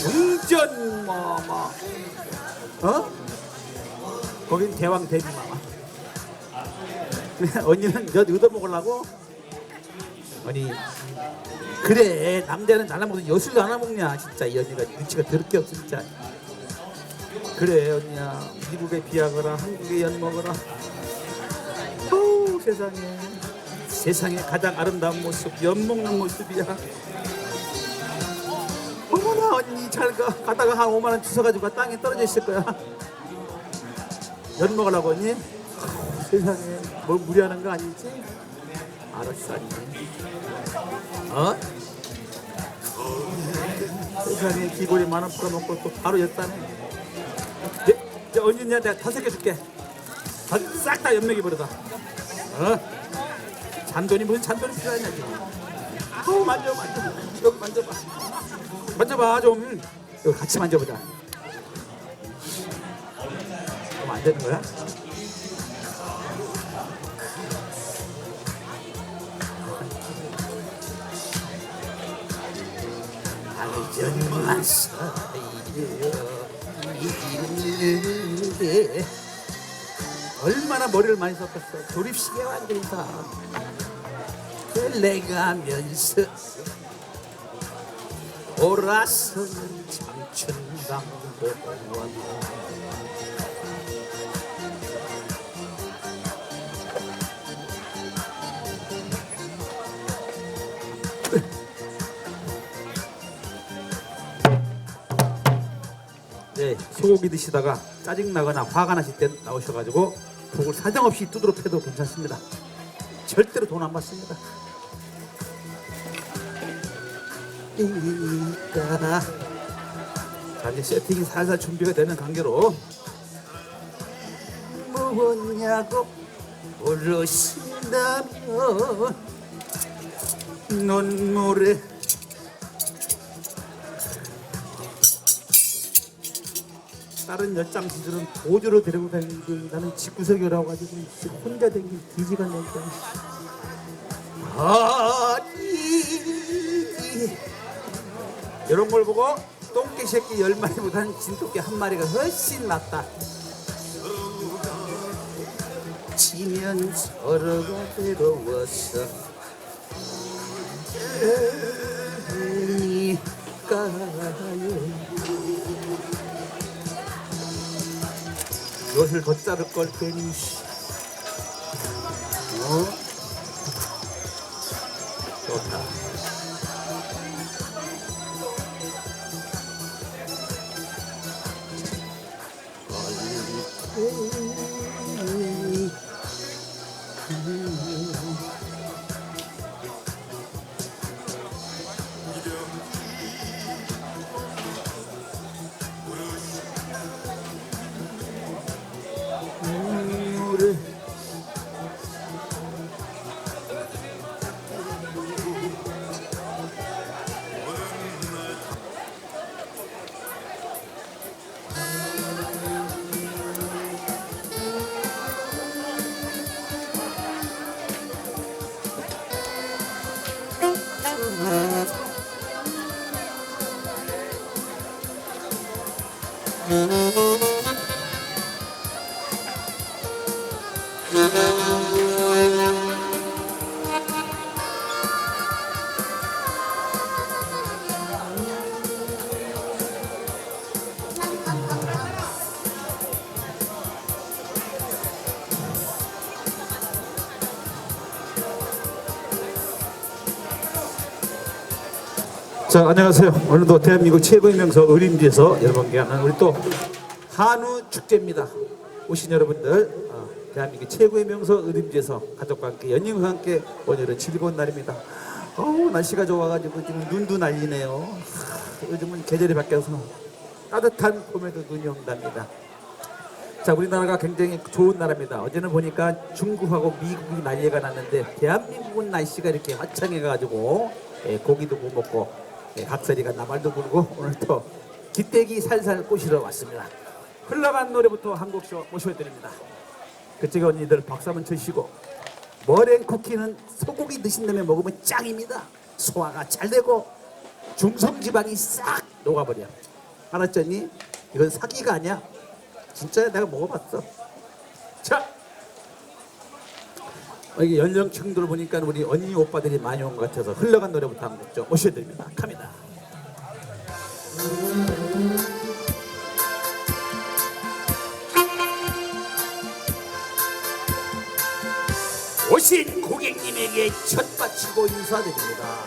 중전 거긴 대왕 대비마마. 언니는 몇 얻어먹으려고? 아니 그래 남자는 잘라먹는 여술도 안 해먹냐 진짜. 이 언니가 눈치가 더럽게 없어 진짜. 그래 언니야 미국에 비하거라 한국에 연 먹어라. 어우 세상에 가장 아름다운 모습 연 먹는 모습이야. 어머나 언니 잘가. 가다가 한 5만원 주워가지고 땅에 떨어져 있을 거야. 연 먹으려고 언니? 세상에 뭘 무리하는 거 아니지? 알았어 언니. 세상에 기골이 10,000원 풀어먹고 또 바로 였다네. 언니냐 내가 다 새겨줄게. 싹 다 연맥이 버려다. 잔돈이 무슨 잔돈이 필요하냐 지금. 만져 여기 만져봐 좀. 여기 같이 만져보자. 그럼 안 되는 거야? 알전만 사이에 얼마나 머리를 많이 썼겠어. 조립시계 만들다. 내가면서 오라서는 장춘강공원. 네, 소고기 드시다가 짜증나거나 화가 나실 때 나오셔가지고 독을 사정없이 두드러 패도 괜찮습니다. 절대로 돈 안 받습니다. 자 이제 세팅이 살살 준비가 되는 관계로 뭐냐고 물으신다면 눈물에 다른 여장 지들은 보조로 데리고 다니는데 나는 집구석이라고 가지고 혼자 댕긴 뒤지가 낸다. 아니 이런 걸 보고 똥개 새끼 10마리보다는 진돗개 1마리가 훨씬 낫다. 지면 서로가 괴로워서 니까요. 이것을 더 자를 걸 괜히. 좋다. 자, 안녕하세요. 오늘도 대한민국 최고의 명소 의림지에서 여러분께 하는 우리 또 한우 축제입니다. 오신 여러분들 대한민국 최고의 명소 의림지에서 가족과 함께 연인과 함께 오늘은 즐거운 날입니다. 날씨가 좋아가지고 지금 눈도 날리네요. 요즘은 계절이 바뀌어서 따뜻한 봄에도 눈이 온답니다. 자, 우리나라가 굉장히 좋은 나라입니다. 어제는 보니까 중국하고 미국이 난리가 났는데 대한민국은 날씨가 이렇게 화창해가지고 고기도 못 먹고 각설이가 나발도 불고 오늘 또 기대기 살살 꼬시러 왔습니다. 흘러간 노래부터 한 곡씩 모셔드립니다. 그쪽에 언니들 박수 한번 쳐주시고. 머랭 쿠키는 소고기 드신 다음에 먹으면 짱입니다. 소화가 잘 되고 중성지방이 싹 녹아버려. 알았잖니? 이건 사기가 아니야. 진짜 내가 먹어봤어. 자, 이게 연령층들을 보니까 우리 언니 오빠들이 많이 온 것 같아서 흘러간 노래부터 한 곡 좀 모셔드립니다. 갑니다. 오신 고객님에게 첫 바치고 인사드립니다.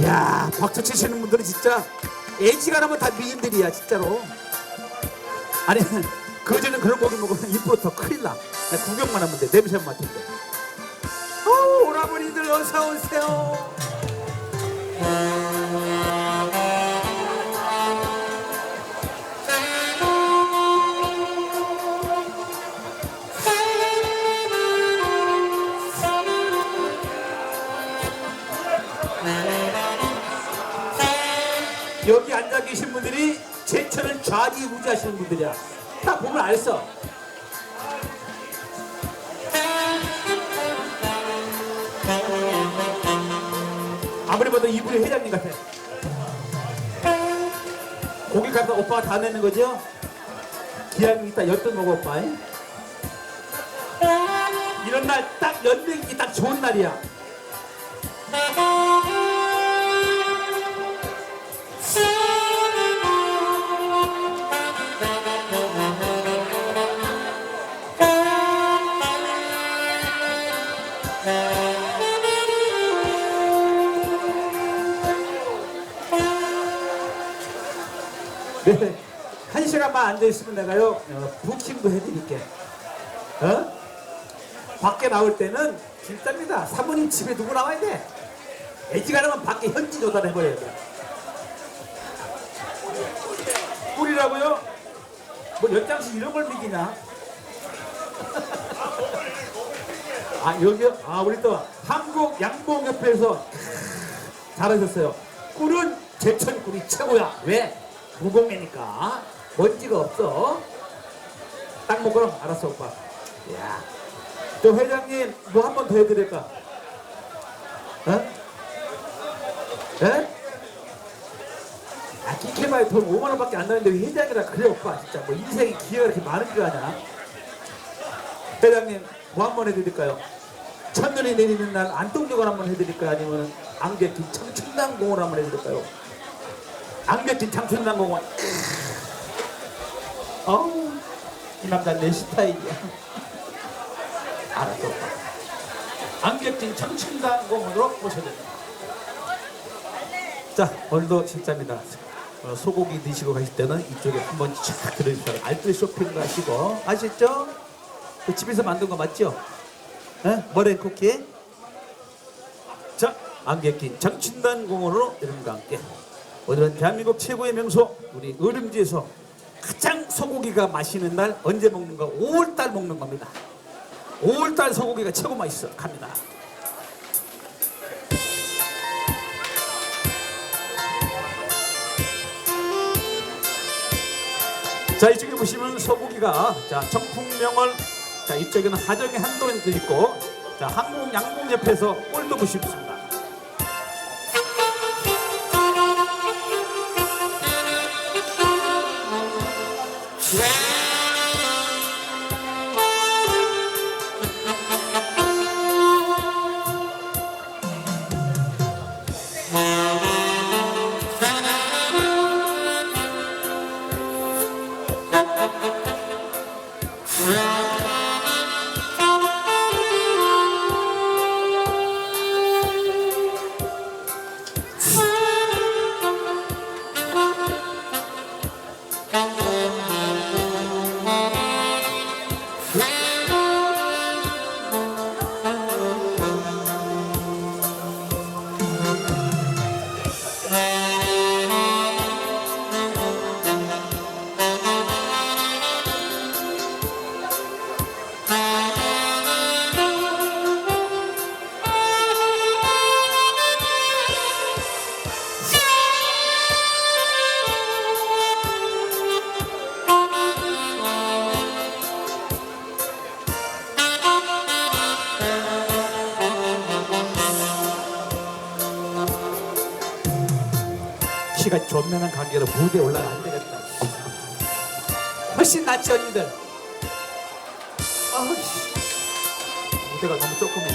야, 박수 치시는 분들은 진짜 애지간하면 다 미인들이야 진짜로. 아니 그전엔 그런 고기 먹으면 입으로 더 큰일 나. 그냥 구경만 하면 돼. 냄새만 맡으면 돼. 오라버니들 어서 오세요. 여기 앉아 계신 분들이 제철을 좌지우지하시는 분들이야. 딱 보면 알았어. 아무리 봐도 이분이 회장님 같아. 고기 갖다 오빠가 다 내는 거죠? 기왕 이따 엿도 먹어 오빠. 이런 날 딱 연등이 딱 좋은 날이야. 네, 1시간만 앉아있으면 내가요 부킹도 해드릴게. 밖에 나올 때는 진짜입니다. 사모님 집에 누구 나와야 돼? 애지간하면 밖에 현지 조달해버려야 돼. 꿀이라고요? 뭐 10장씩 이런 걸 믿기냐? 아 여기요? 아 우리 또 한국양봉협회에서 잘하셨어요. 꿀은 제천 꿀이 최고야. 왜? 무공해니까 먼지가 없어. 딱 먹거라. 알았어 오빠. 야, 저 회장님 뭐 한 번 더 해드릴까? 어? 에? 아 기케바에 돈 5만 원밖에 안 나는데 왜 회장이라 그래 오빠. 진짜 뭐 인생에 기회가 이렇게 많은 줄 아냐? 회장님 뭐 한 번 해드릴까요? 첫눈이 내리는 날 안동역을 한번 해드릴까요? 아니면 안개낀 청춘단공원 한번 해드릴까요? 안개낀 청춘단공원. 이 남자 내 스타일이야. 알았어. 안개낀 청춘단공원으로 모셔드립니다. 자, 오늘도 진짜입니다. 소고기 드시고 가실 때는 이쪽에 한번 쫙 들어주세요. 알뜰 쇼핑 가시고 아시죠? 그 집에서 만든 거 맞죠? 머랭 쿠키. 자, 안개낀 청춘단공원으로 여러분과 함께 오늘은 대한민국 최고의 명소 우리 의림지에서 가장 소고기가 맛있는 날 언제 먹는 거? 5월달 먹는 겁니다. 5월달 소고기가 최고 맛있어. 갑니다. 자, 이쪽에 보시면 소고기가 자 정품명월, 자 이쪽에는 하정의 한도인도 있고, 자 한국양봉협회에서 꿀도 보십니다. 시간 존면한 관계로 무대에 올라가 안 되겠다. 훨씬 낫지 언니들. 무대가 너무 조그매.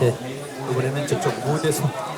네, 이번에는 저쪽 무대에서